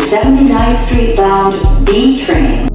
79th Street bound B train.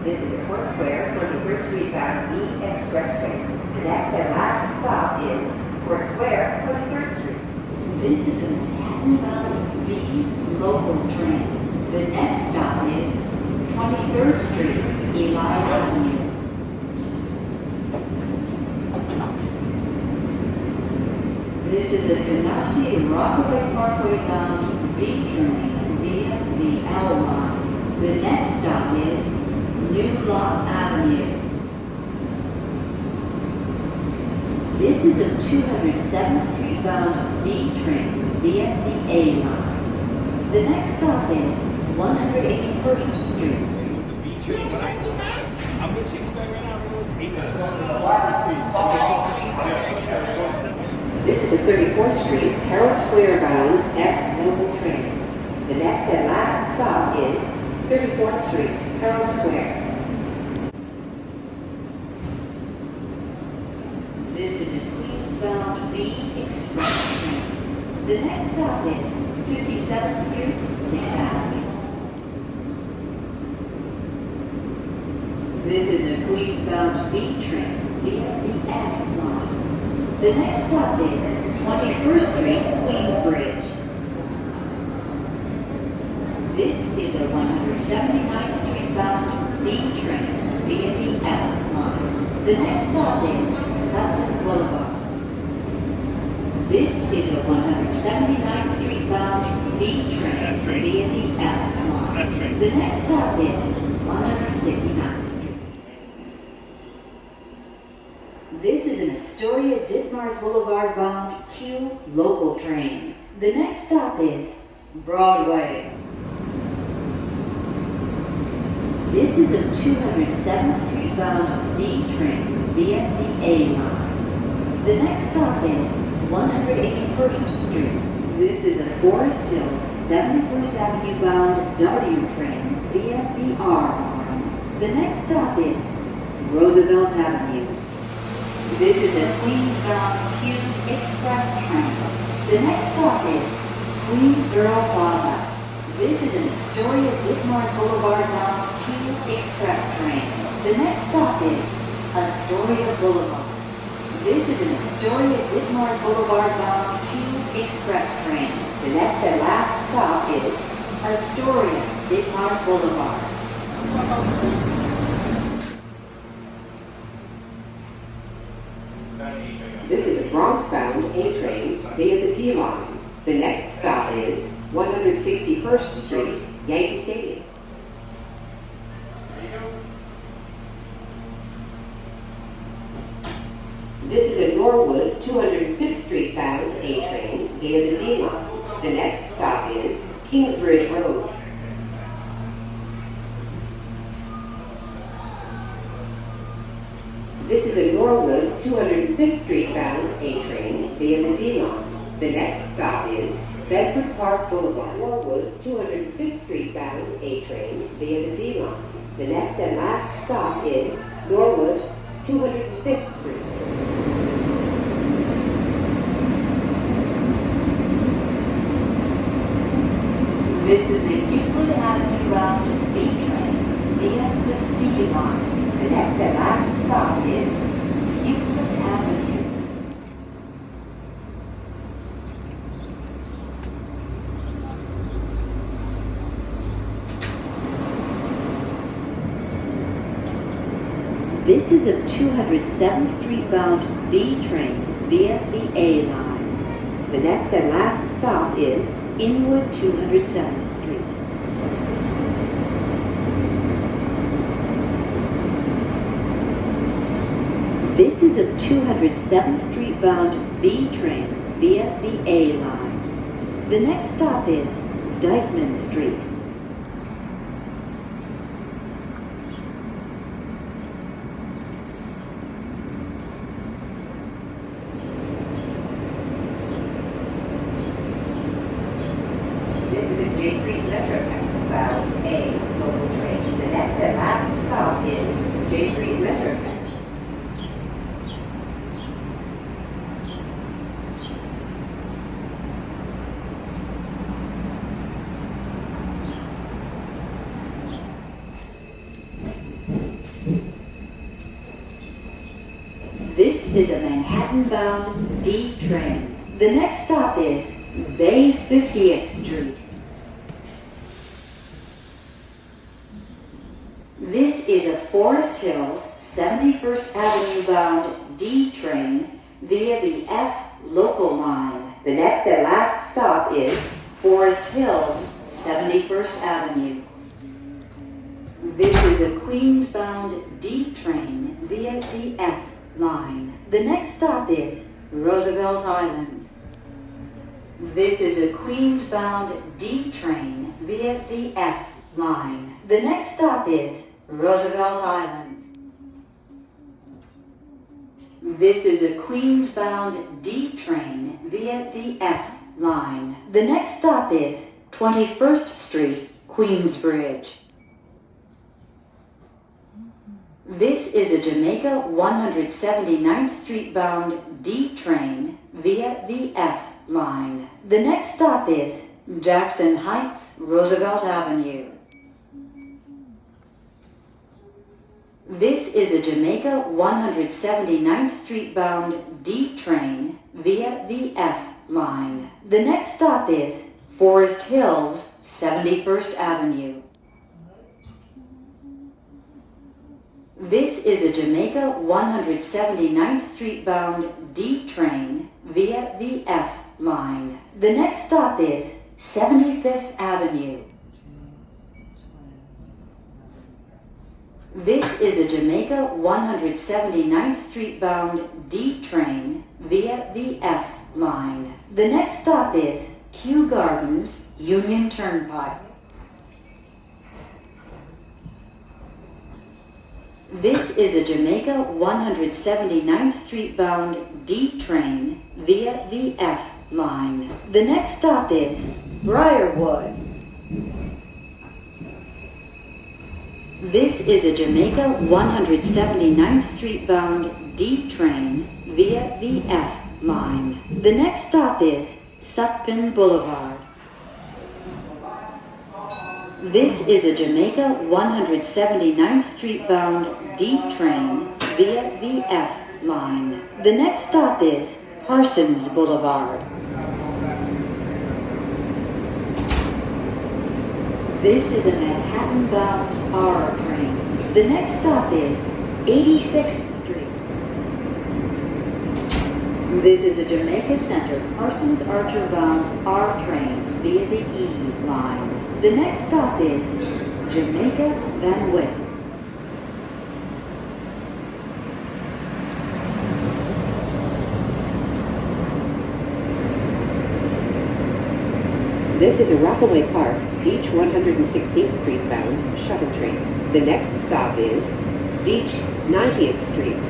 This is Port Square, 23rd Street bound E Express train. The next and last stop is Port Square, 23rd Street. This is a Manhattan bound B local train. The next stop is 23rd Street, Eli Avenue. This is a Canarsie Rockaway Parkway bound B train via the L line. The next stop is New Lock Avenue. This is a 207th Street bound B train via the A line. The next stop is 181st Street. I'm with you right now. This is the 34th Street, Herald Square bound F local train. The next and last stop is 34th Street, Herald Square. This is a Queens-bound B Express train. The next stop is 57th Street, 6th Avenue. This is a Queens-bound B train via the F line. The next stop is 21st Street, Queensbridge. This is a 179th Street bound B train via the F line. The next stop is Sutton Boulevard. This is a 179th Street bound B train via the F line. The next stop is 169th. This is an Astoria Ditmars Boulevard bound Q local train. The next stop is Broadway. This is a 207th Street bound B train via the A line. The next stop is 181st Street. This is a Forest Hill 71st Avenue bound W train via the R line. The next stop is Roosevelt Avenue. This is a Queens-bound Q Express train. The next stop is Queensboro Plaza. This is an Astoria Ditmars Boulevard bound Q Express train. The next stop is Astoria Boulevard. This is an Astoria Ditmars Boulevard bound Q Express train. The next and last stop is Astoria Ditmars Boulevard. This is a Bronx-bound A train via the T line. The next stop is 161st Street, Yankee Stadium. This is a Norwood 205th Street bound A train via the D line. The next stop is Kingsbridge Road. Norwood 205th Street bound A train via the D line. The next stop is Bedford Park Boulevard. Norwood 205th Street bound A train via the D line. The next and last stop is Norwood 205th Street. This is the Inwood Avenue bound B train via the C line. The next and last stop is Inwood Avenue. This is a 207th Street bound B train via the A line. the next and last stop is Inwood 207th Street. This is a 207th Street bound B train via the A line. The next stop is Dykeman Street. This is a J Street Metro Express bound A local train. The next and last stop is J Street Metro Express. This is a Manhattan-bound D train. The next stop is Bay 50th Street. This is a Forest Hills 71st Avenue-bound D train via the F local line. The next and last stop is Forest Hills 71st Avenue. This is a Queens-bound D train via the F line. The next stop is Roosevelt Island. This is a Queens-bound D train via the F line. The next stop is Roosevelt Island. This is a Queens-bound D train via the F line. The next stop is 21st Street, Queensbridge. This is a Jamaica 179th Street bound D train via the F line. The next stop is Jackson Heights, Roosevelt Avenue. This is a Jamaica 179th Street bound D train via the F line. The next stop is Forest Hills, 71st Avenue. This is a Jamaica 179th Street bound D train via the F line. The next stop is 75th Avenue. This is a Jamaica 179th Street bound D train via the F line. The next stop is Kew Gardens, Union Turnpike. This is a Jamaica 179th Street bound D train via the F line. The next stop is Briarwood. This is a Jamaica 179th Street bound D train via the F line. The next stop is Sutphin Boulevard. This is a Jamaica 179th Street bound D train via the F line. The next stop is Parsons Boulevard. This is a Manhattan-bound R train. The next stop is 86th Street. This is a Jamaica Center Parsons Archer-bound R train via the E line. The next stop is Jamaica Van Wyck. This is a Rockaway Park, Beach 116th Street bound shuttle train. The next stop is Beach 90th Street.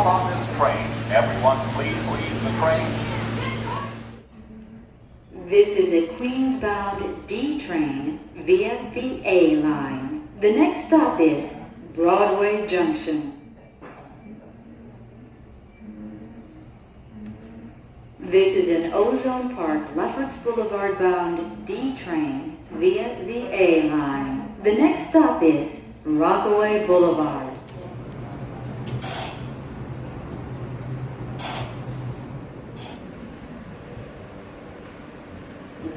stop on this train. Everyone please leave the train. This is a Queens-bound D train via the A line. The next stop is Broadway Junction. This is an Ozone Park Lefferts Boulevard bound D train via the A line. The next stop is Rockaway Boulevard.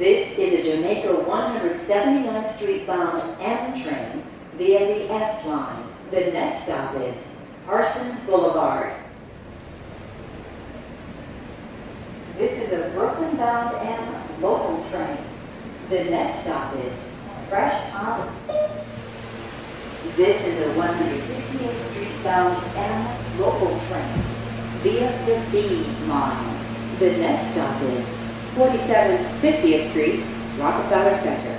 This is a Jamaica 179th Street bound M train via the F line. The next stop is Parsons Boulevard. This is a Brooklyn bound M local train. The next stop is Fresh Pond. This is a 168th Street bound M local train via the B line. The next stop is 47 50th Street, Rockefeller Center.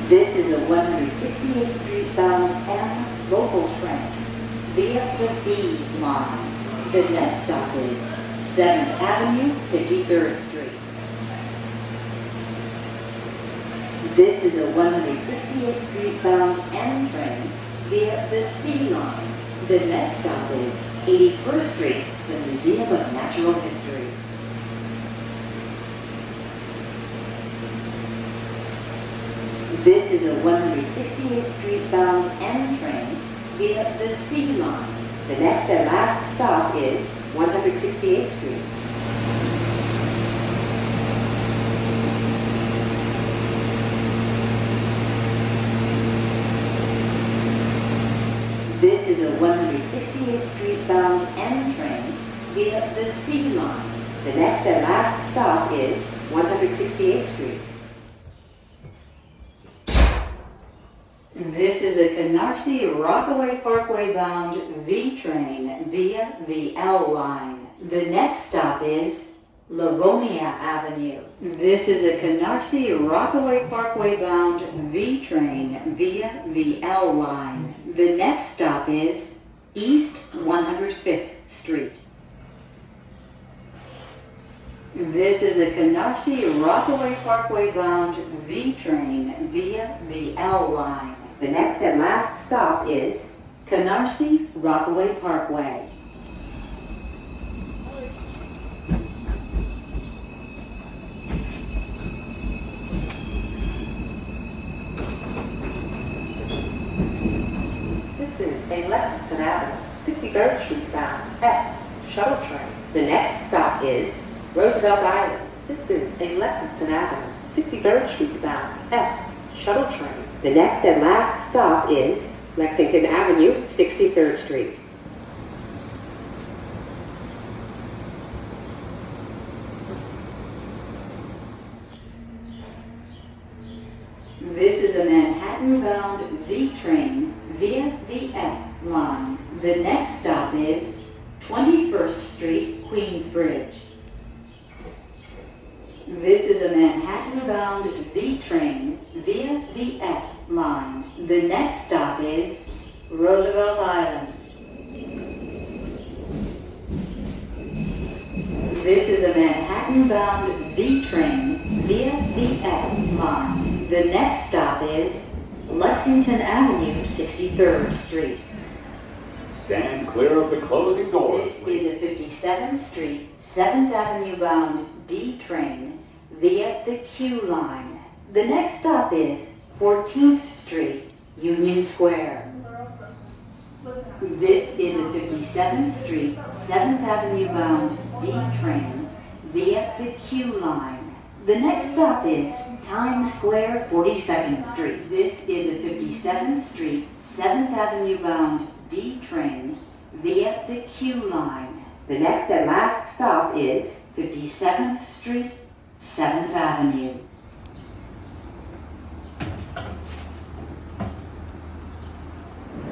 This is a 168th Street bound M local train via the B line. The next stop is 7th Avenue, 53rd Street. This is a 168th Street bound M train via the C line. The next stop is 81st Street, the Museum of Natural History. This is a 168th Street bound M train via the C line. The next and last stop is 168th Street. This is a 168th Street bound M train via the C line. The next and last stop is 168th Street. This is a Canarsie Rockaway Parkway bound V train via the L line. The next stop is Livonia Avenue. This is a Canarsie Rockaway Parkway bound V train via the L line. The next stop is East 105th Street. This is a Canarsie Rockaway Parkway bound V train via the L line. The next and last stop is Canarsie Rockaway Parkway. This is a Lexington Avenue, 63rd Street bound F shuttle train. the next stop is Roosevelt Island. This is a Lexington Avenue, 63rd Street bound F shuttle train. The next and last stop is Lexington Avenue, 63rd Street. This is a Manhattan-bound V train via the F line. The next stop is 21st Street, Queensbridge. This is a Manhattan-bound V train via the F line. The next stop is Roosevelt Island. This is a Manhattan-bound V train via the F line. The next stop is Lexington Avenue, 63rd Street. Stand clear of the closing doors, This please. is a 57th Street, 7th Avenue bound D train via the Q line. The next stop is 14th Street, Union Square. This is a 57th Street, 7th Avenue bound D train via the Q line. The next stop is Times Square, 42nd Street. This is a 57th Street, 7th Avenue bound D train via the Q line. The next and last stop is 57th Street, 7th Avenue.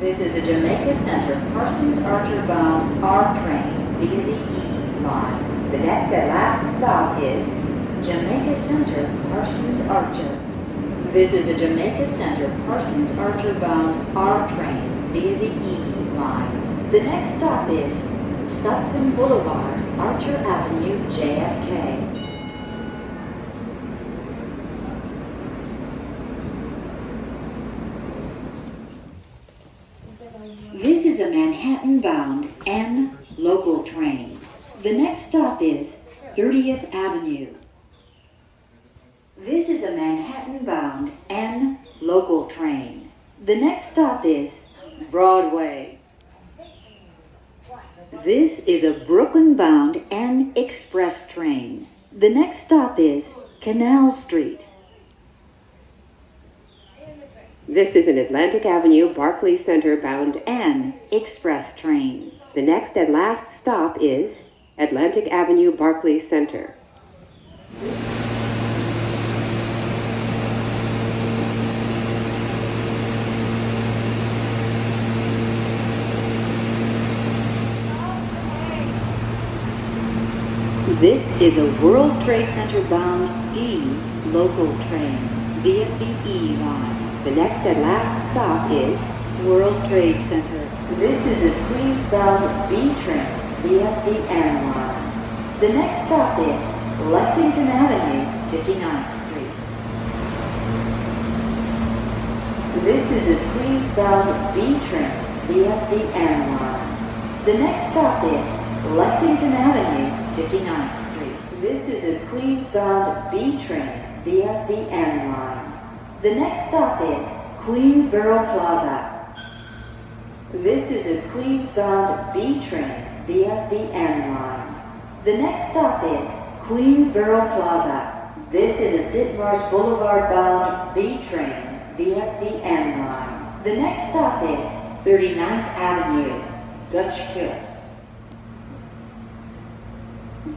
This is a Jamaica Center, Parsons Archer bound R train via the E line. the next and last stop is Jamaica Center, Parsons Archer. This is a Jamaica Center Parsons Archer bound R train via the E line. The next stop is Sutphin Boulevard, Archer Avenue, JFK. This is a Manhattan-bound N local train. The next stop is 30th Avenue. This is a Manhattan-bound N local train. The next stop is Broadway. This is a Brooklyn-bound N express train. The next stop is Canal Street. This is an Atlantic Avenue, Barclay Center bound N express train. The next and last stop is Atlantic Avenue, Barclay Center. This is a World Trade Center bound D local train via the E line. The next and last stop is World Trade Center. This is a Queens bound B train via the N line. The next stop is Lexington Avenue, 59th Street. This is a Queens bound B train via the N line. The next stop is Lexington Avenue, 59th Street. This is a Queens bound B train via the N line. The next stop is Queensboro Plaza. This is a Queens-bound B train via the N line. The next stop is Queensboro Plaza. This is a Ditmars Boulevard-bound B train via the N line. The next stop is 39th Avenue, Dutch Kills.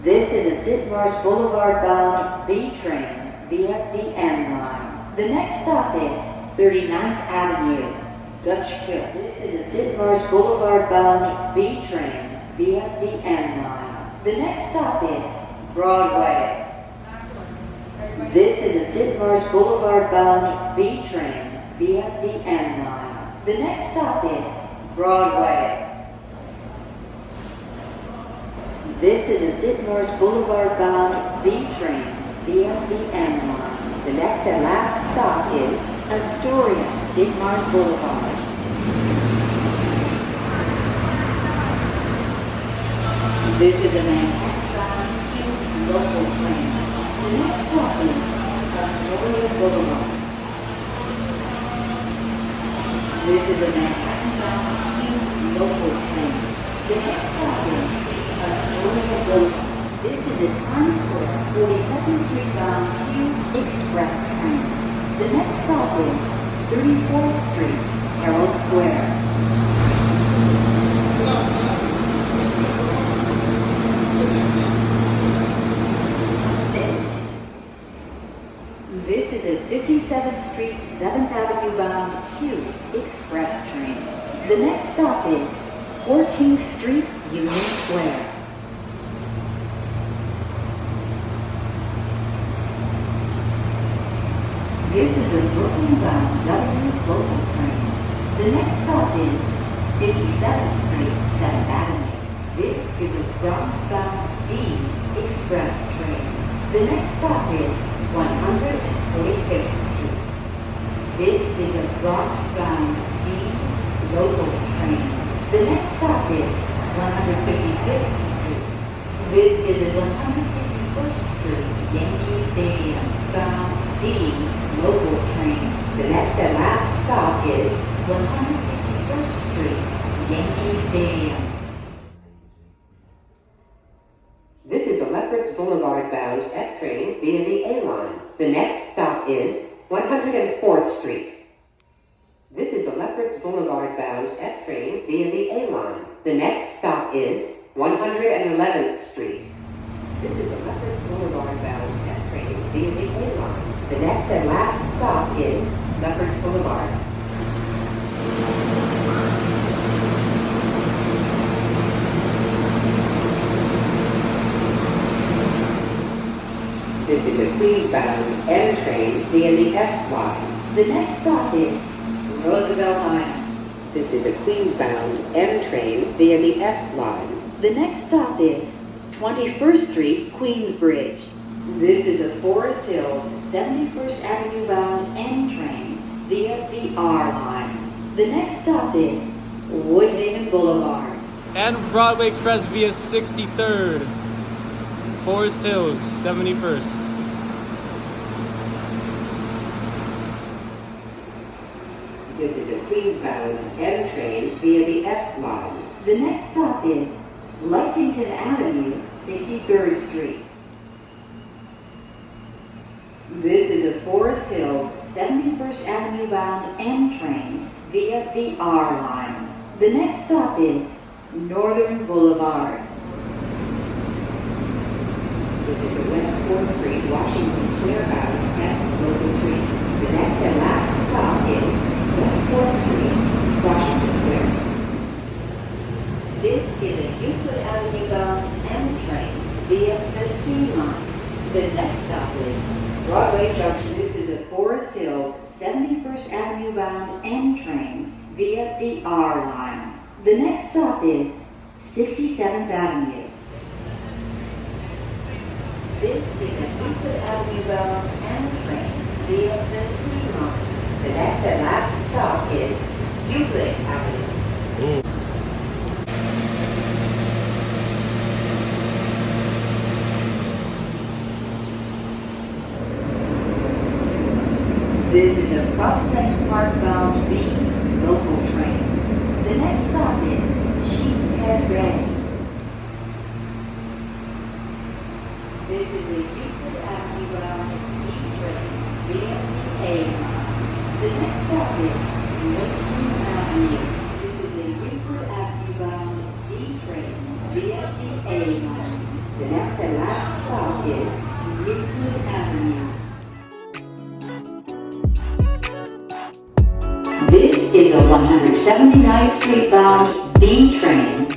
This is a Ditmars Boulevard-bound B train via the N line. The next stop is 39th Avenue, Dutch Kills. This is a Ditmars Boulevard-bound B train via the N line. The next stop is Broadway. This is a Ditmars Boulevard-bound B train via the N line. The next stop is Broadway. This is a Ditmars Boulevard-bound B train via the N line. the next and last stop is Astoria, Ditmars Boulevard. This is a Manhattan local train. The next stop is Astoria Boulevard. This is a Manhattan local train. The next stop is Astoria Boulevard. This is a Times Square 42nd Street bound Q Express train. The next stop is 34th Street, Herald Square. This is a 57th Street, 7th Avenue bound Q Express train. The next stop is 14th Street, Union Square. This is a Brooklyn-bound W local train. The next stop is 57th Street, 7th Avenue. This is a Bronx-bound D Express train. The next stop is 145th Street. This is a Bronx-bound D local train. The next stop is 155th Street. This is a 161st Street Yankee Stadium bound D local train. the next and last stop is 161st Street, Yankee Stadium. This is a Lefferts Boulevard bound F train via the A line. The next stop is 104th Street. This is a Lefferts Boulevard bound F train via the A line. The next stop is 111th Street. This is a Lefferts Boulevard bound F train via the A line. The next and last stop is Lefferts Boulevard. This is a Queens bound M train via the F line. The next stop is Roosevelt Island. This is a Queens-bound M train via the F line. The next stop is 21st Street, Queensbridge. This is a Forest Hills 71st Avenue bound N train via the R line. The next stop is Woodhaven Boulevard. And Broadway Express via 63rd. Forest Hills, 71st. This is a Queens-bound M train via the F line. The next stop is Lexington Avenue, 63rd Street. This is a Forest Hills 71st Avenue bound M train via the R line. The next stop is Northern Boulevard. This is a West 4th Street, Washington Square bound F local train. The next and last stop is West 4th Street, Washington Square. This is a Euclid Avenue bound M train via the C line. The next stop is Broadway Junction. This is a Forest Hills 71st Avenue bound M train via the R line. The next stop is 67th Avenue. This is a Inwood Avenue bound M train via the C line. The next and last stop is Euclid Avenue. This is a crosstown bound B local train. The next stop is Sheephead Bay. This is a Euclid Avenue bound E train via the A line. The next stop is Richmond Avenue. This is a Euclid Avenue bound D train via the A line. The next and last stop is Euclid Avenue. This is a 179th Street bound B train